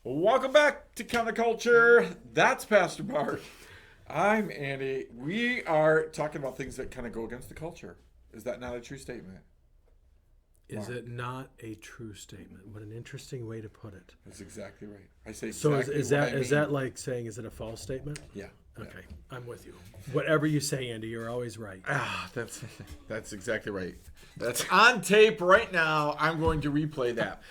Welcome back to Counterculture. That's Pastor Mark. I'm Andy. We are talking about things that kind of go against the culture. Is that not a true statement? Is it not a true statement? What an interesting way to put it. That's exactly right. I say So exactly is what that I mean. is that like saying, is it a false statement? Yeah. Okay, I'm with you. Whatever you say, Andy, you're always right. That's exactly right. That's on tape right now. I'm going to replay that.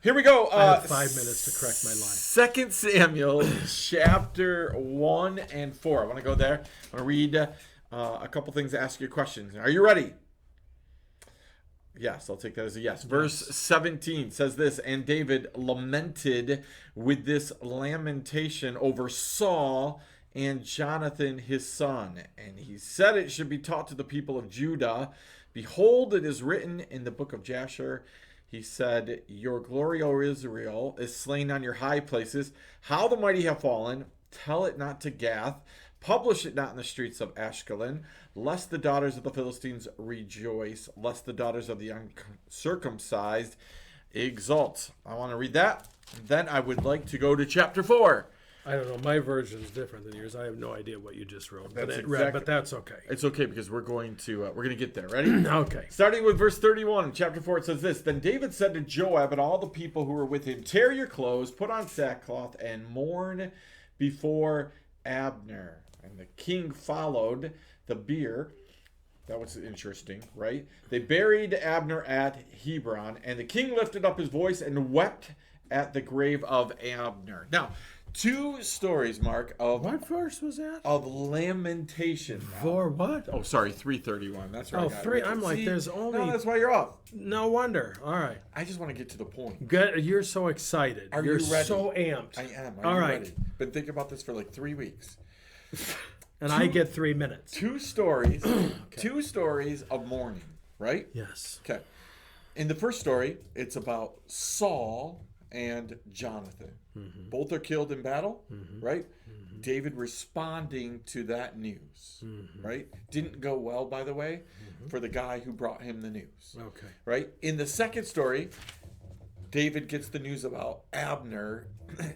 Here we go. I have 5 minutes to correct my lie. 2 Samuel, chapter 1 and 4. I want to go there. I want to read a couple things to ask you questions. Are you ready? Yes, I'll take that as a yes. Verse 17 says this, and David lamented with this lamentation over Saul and Jonathan his son. And he said it should be taught to the people of Judah. Behold, it is written in the book of Jasher. He said, your glory, O Israel, is slain on your high places. How the mighty have fallen. Tell it not to Gath. Publish it not in the streets of Ashkelon, lest the daughters of the Philistines rejoice, lest the daughters of the uncircumcised exult. I want to read that. Then I would like to go to chapter 4. I don't know. My version is different than yours. I have no idea what you just wrote. That's But that's okay. It's okay because we're going to get there. Ready? Okay. Starting with verse 31 in chapter 4, it says this. Then David said to Joab and all the people who were with him, tear your clothes, put on sackcloth, and mourn before Abner. And the king followed the bier. That was interesting, right? They buried Abner at Hebron, and the king lifted up his voice and wept at the grave of Abner. Now, two stories, Mark, of What verse was that? of lamentation. For what? Oh, sorry, 331. That's right. Oh, three. I'm like, there's only. No, that's why you're off. No wonder. All right. I just want to get to the point. Good. You're so excited. Are You're you ready? so amped. I am. All you right. ready? Been thinking about this for like 3 weeks. And I get 3 minutes. Two stories. Two stories of mourning, right? Yes. Okay. In the first story, it's about Saul and Jonathan. Mm-hmm. Both are killed in battle, right? Mm-hmm. David responding to that news, right? Didn't go well, by the way, for the guy who brought him the news. Okay. Right? In the second story, David gets the news about Abner,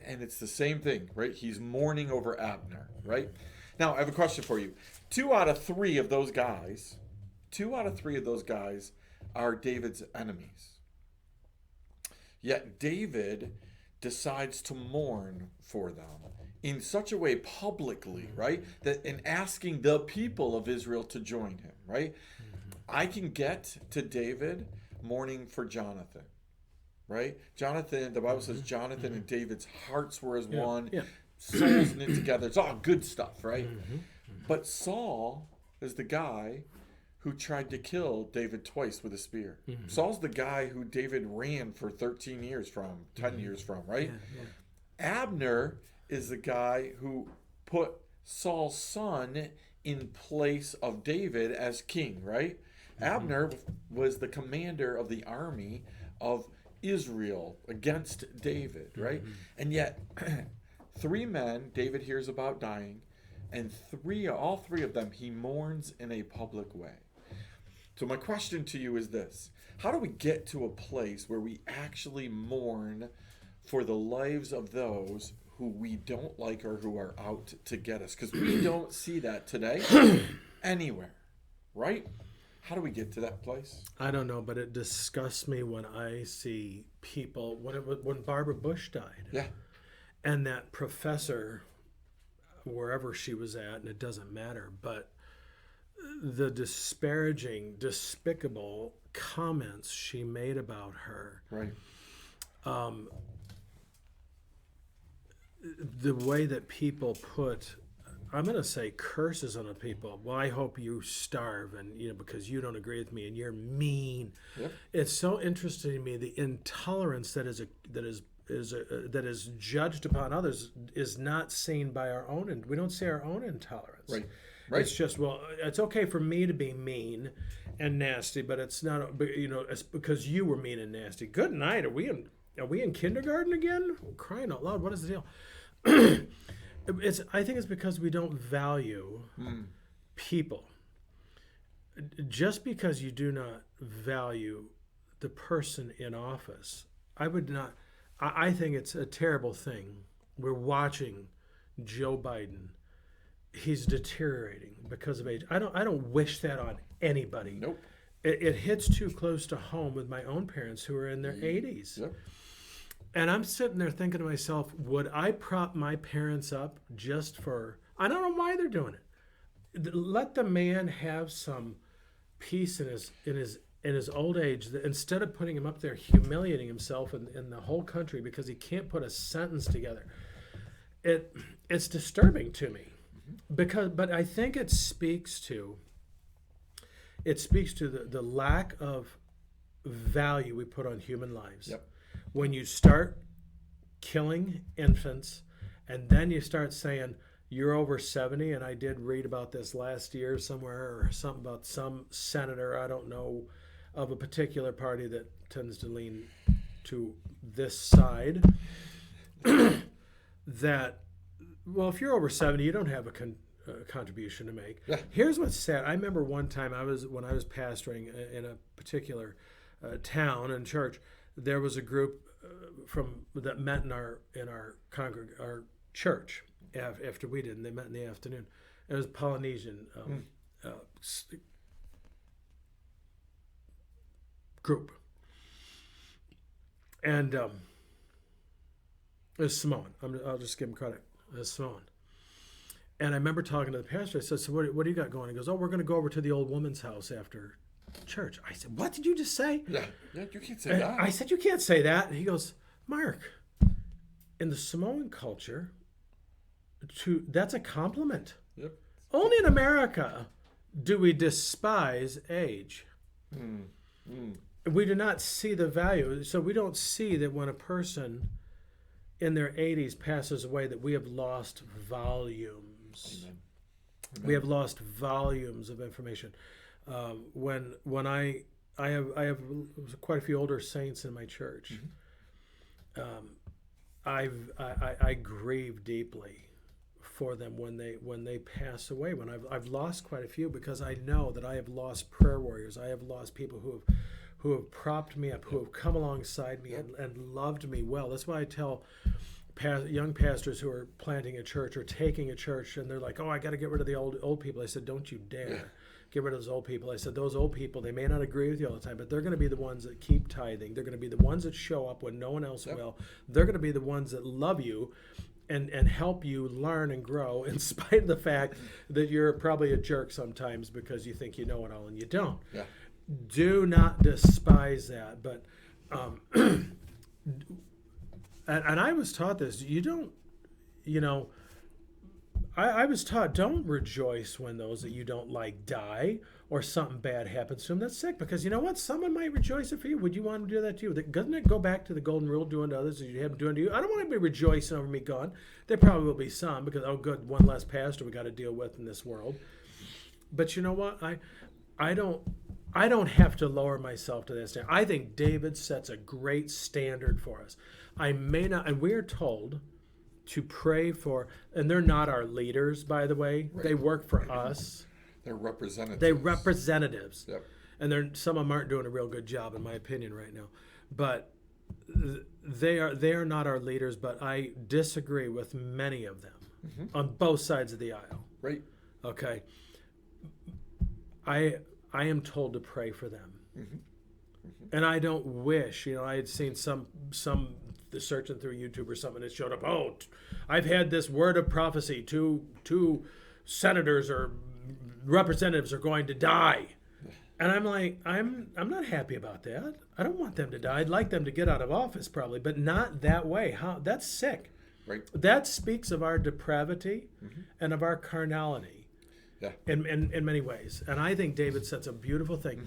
and it's the same thing, right? He's mourning over Abner, right? Now, I have a question for you. 2 out of 3 of those guys are David's enemies. Yet David decides to mourn for them in such a way publicly, right? That in asking the people of Israel to join him, right? I can get to David mourning for Jonathan, right? Jonathan, the Bible says Jonathan and David's hearts were as one, souls knit together. It's all good stuff, right? But Saul is the guy who tried to kill David twice with a spear. Saul's the guy who David ran for 13 years from, 10 years from, right? Abner is the guy who put Saul's son in place of David as king, right? Abner was the commander of the army of Israel against David, right? And yet, 3 men David hears about dying, and all three of them he mourns in a public way. So my question to you is this. How do we get to a place where we actually mourn for the lives of those who we don't like or who are out to get us? Because we don't see that today anywhere, right? How do we get to that place? I don't know, but it disgusts me when I see people, when Barbara Bush died. Yeah. And that professor, wherever she was at, and it doesn't matter, but the disparaging, despicable comments she made about her. Right. The way that people put, I'm going to say curses on the people. Well, I hope you starve, and because you don't agree with me, and you're mean. Yep. It's so interesting to me, the intolerance that is judged upon others is not seen by our own, and we don't see our own intolerance. Right. It's just, well, it's okay for me to be mean and nasty, but it's not. It's because you were mean and nasty. Good night. Are we in kindergarten again? Crying out loud! What is the deal? I think it's because we don't value people. Just because you do not value the person in office, I would not. I think it's a terrible thing. We're watching Joe Biden. He's deteriorating because of age. I don't wish that on anybody. Nope. It hits too close to home with my own parents who are in their 80s. Yep. And I'm sitting there thinking to myself, would I prop my parents up just for, I don't know why they're doing it. Let the man have some peace in his old age, instead of putting him up there humiliating himself in the whole country because he can't put a sentence together. It's disturbing to me, but I think it speaks to the lack of value we put on human lives. Yep. When you start killing infants, and then you start saying you're over 70, and I did read about this last year somewhere, or something about some senator, I don't know, of a particular party that tends to lean to this side, that, well, if you're over 70, you don't have a contribution to make. Yeah. Here's what's sad. I remember one time when I was pastoring in a particular town and church, there was a group that met in our church after we did, and they met in the afternoon. It was Polynesian group, and it was Samoan. I'll just give him credit. It was Samoan. And I remember talking to the pastor. I said, "So what do you got going?" He goes, "Oh, we're going to go over to the old woman's house after church." I said, "What did you just say?" Yeah, you can't say that. I said, "You can't say that." And he goes, "Mark, in the Samoan culture, that's a compliment. Yep. Only in America do we despise age. We do not see the value. So we don't see that when a person in their 80s passes away, that we have lost volumes. Amen. We have lost volumes of information. When I have quite a few older saints in my church. I grieve deeply for them when they pass away. When I've lost quite a few, because I know that I have lost prayer warriors. I have lost people who have propped me up, who have come alongside me and loved me well. That's why I tell young pastors who are planting a church or taking a church, and they're like, "Oh, I got to get rid of the old people." I said, "Don't you dare get rid of those old people." I said, "Those old people, they may not agree with you all the time, but they're going to be the ones that keep tithing. They're going to be the ones that show up when no one else will. They're going to be the ones that love you and help you learn and grow, in spite of the fact that you're probably a jerk sometimes because you think you know it all and you don't." Yeah. Do not despise that. But and I was taught this. I was taught, don't rejoice when those that you don't like die or something bad happens to them that's sick, because you know what? Someone might rejoice for you. Would you want them to do that to you? Doesn't it go back to the golden rule, doing to others as you have them doing to you? I don't want anybody rejoicing over me gone. There probably will be some, because, oh, good, one less pastor we got to deal with in this world. But you know what? I don't have to lower myself to that standard. I think David sets a great standard for us. I may not, and we are told to pray for, and they're not our leaders, by the way. Right. They work for us. They're representatives. They're representatives. Yep. And some of them aren't doing a real good job, in my opinion, right now. But they are not our leaders, but I disagree with many of them on both sides of the aisle. Right. Okay. I am told to pray for them. And I don't wish, I had seen some searching through YouTube or something that showed up, "Oh, I've had this word of prophecy, two senators or representatives are going to die." And I'm like, I'm not happy about that. I don't want them to die. I'd like them to get out of office probably, but not that way. That's sick. Right. That speaks of our depravity and of our carnality. Yeah. In many ways. And I think David sets a beautiful thing,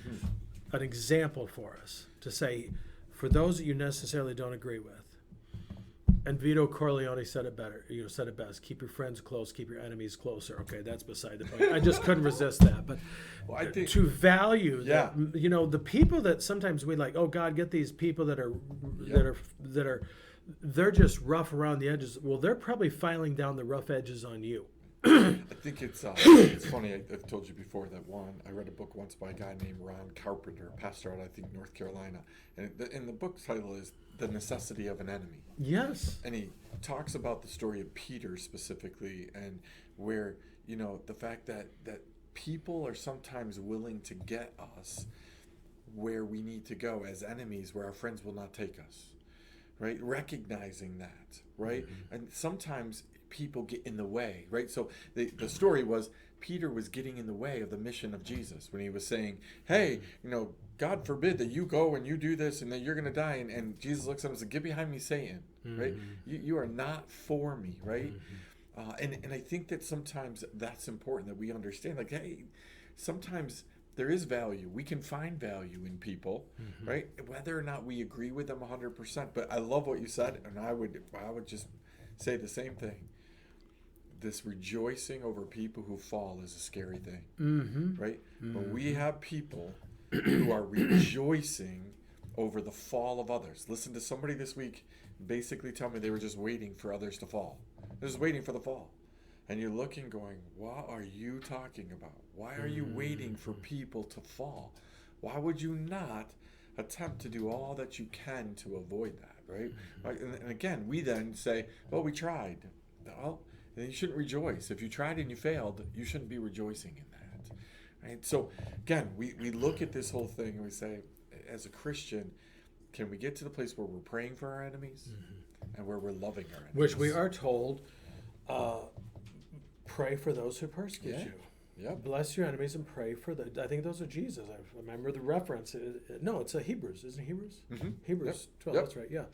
an example for us to say, for those that you necessarily don't agree with. And Vito Corleone said it better. Said it best. Keep your friends close, keep your enemies closer. Okay, that's beside the point. I just couldn't resist that. But I think, to value that, the people that sometimes we like, oh God, get these people that are they're just rough around the edges. Well, they're probably filing down the rough edges on you. I think it's funny. I've told you before that I read a book once by a guy named Ron Carpenter, pastor out, I think, North Carolina. And the book title is The Necessity of an Enemy. Yes. And he talks about the story of Peter specifically, and where, the fact that people are sometimes willing to get us where we need to go as enemies, where our friends will not take us, right? Recognizing that, right? Mm-hmm. And sometimes people get in the way, right? So the story was Peter was getting in the way of the mission of Jesus when he was saying, hey, God forbid that you go and you do this and that you're going to die. And Jesus looks at him and says, get behind me, Satan, mm-hmm. right? You are not for me, right? Mm-hmm. And I think that sometimes that's important that we understand, like, hey, sometimes there is value. We can find value in people, mm-hmm. right? Whether or not we agree with them 100%. But I love what you said, and I would just say the same thing. This rejoicing over people who fall is a scary thing, mm-hmm. right? Mm-hmm. But we have people who are rejoicing over the fall of others. Listen to somebody this week basically tell me they were just waiting for others to fall. They're just waiting for the fall. And you're looking going, what are you talking about? Why are you waiting for people to fall? Why would you not attempt to do all that you can to avoid that, right? Mm-hmm. And again, we then say, well, we tried. Well, you shouldn't rejoice. If you tried and you failed, you shouldn't be rejoicing in that, right? So again, we look at this whole thing and we say, as a Christian, can we get to the place where we're praying for our enemies mm-hmm. and where we're loving our enemies? Which we are told, pray for those who persecute you. Yep. Bless your enemies and pray for the. I think those are Jesus. I remember the reference. No, it's a Hebrews. Isn't it Hebrews? Mm-hmm. Hebrews 12. Yep. That's right. Yeah.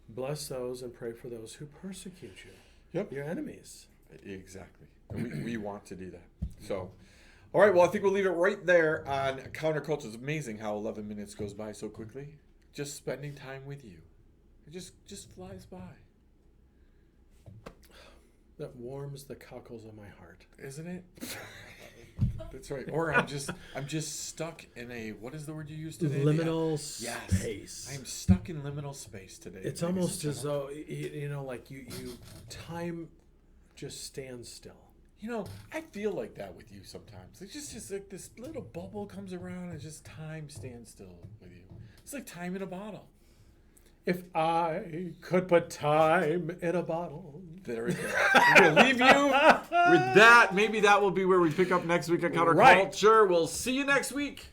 Bless those and pray for those who persecute you. Yep. Your enemies. Exactly. And we want to do that. So, all right. Well, I think we'll leave it right there on counterculture. It's amazing how 11 minutes goes by so quickly. Just spending time with you. It just flies by. That warms the cockles of my heart. Isn't it? That's right. Or I'm just stuck in a, what is the word you used today? Liminal space. I'm stuck in liminal space today. It's almost as though, like you time just stands still. I feel like that with you sometimes. It's just like this little bubble comes around and just time stands still with you. It's like time in a bottle. If I could put time in a bottle. There we go. We're going to leave you with that. Maybe that will be where we pick up next week at Counterculture. Right. We'll see you next week.